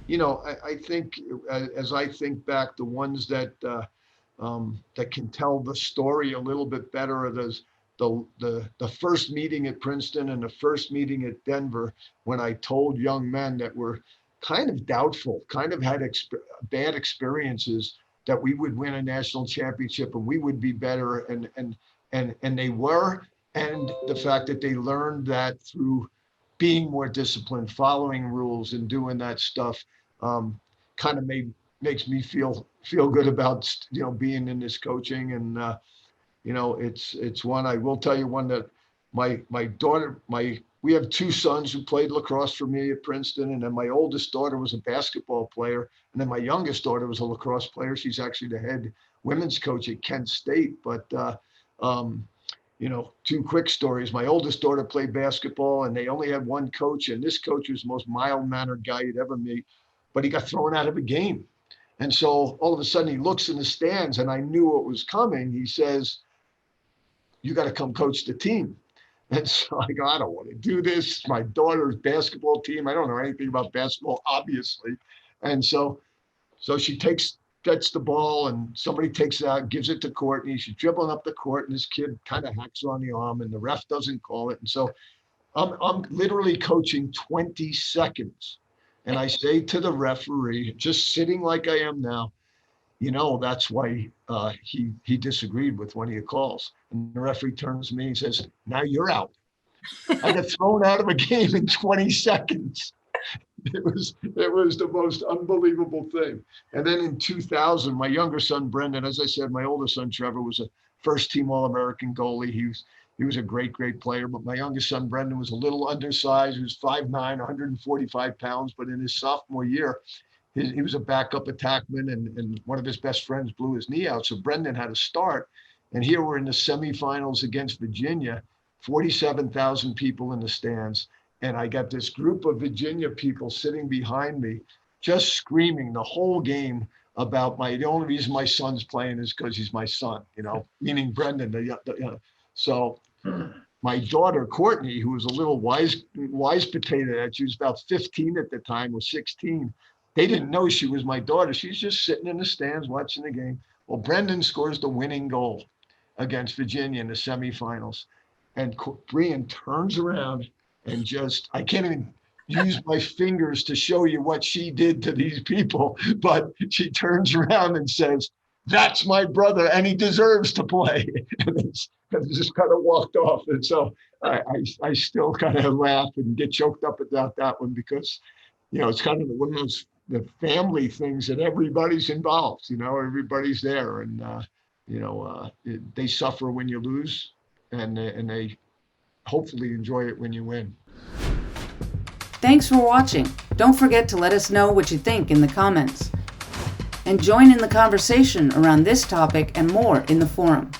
I think as I think back, the ones that can tell the story a little bit better are the first meeting at Princeton and the first meeting at Denver, when I told young men that were kind of doubtful, kind of had bad experiences, that we would win a national championship and we would be better, and they were. And the fact that they learned that through being more disciplined, following rules, and doing that stuff, kind of makes me feel good about being in this coaching. And it's one. I will tell you one that my daughter, we have two sons who played lacrosse for me at Princeton, and then my oldest daughter was a basketball player, and then my youngest daughter was a lacrosse player. She's actually the head women's coach at Kent State. But two quick stories. My oldest daughter played basketball, and they only had one coach, and this coach was the most mild-mannered guy you'd ever meet, but he got thrown out of a game. And so all of a sudden he looks in the stands, and I knew what was coming. He says, "You got to come coach the team." And so I go, "I don't want to do this. My daughter's basketball team. I don't know anything about basketball, obviously." And so she gets the ball, and somebody takes it out, gives it to Courtney. She's dribbling up the court, and this kid kind of hacks her on the arm, and the ref doesn't call it. And so I'm literally coaching 20 seconds. And I say to the referee, just sitting like I am now, that's why he disagreed with one of your calls. And the referee turns to me and says, "Now you're out." I got thrown out of a game in 20 seconds. It was the most unbelievable thing. And then in 2000, my younger son, Brendan, as I said, my older son, Trevor, was a first-team All-American goalie. He was a great, great player. But my youngest son, Brendan, was a little undersized. He was 5'9", 145 pounds. But in his sophomore year, he was a backup attackman, and one of his best friends blew his knee out. So Brendan had to start. And here we're in the semifinals against Virginia, 47,000 people in the stands. And I got this group of Virginia people sitting behind me, just screaming the whole game about the only reason my son's playing is because he's my son, meaning Brendan. So my daughter, Courtney, who was a little wise potato, she was about 15 at the time, or 16. They didn't know she was my daughter. She's just sitting in the stands watching the game. Well, Brendan scores the winning goal against Virginia in the semifinals. And Brian turns around and I can't even use my fingers to show you what she did to these people, but she turns around and says, "That's my brother, and he deserves to play." And just kind of walked off. And so I still kind of laugh and get choked up about that one, because, it's kind of one of the family things that everybody's involved, everybody's there. And, they suffer when you lose, and they hopefully enjoy it when you win. Thanks for watching. Don't forget to let us know what you think in the comments. And join in the conversation around this topic and more in the forum.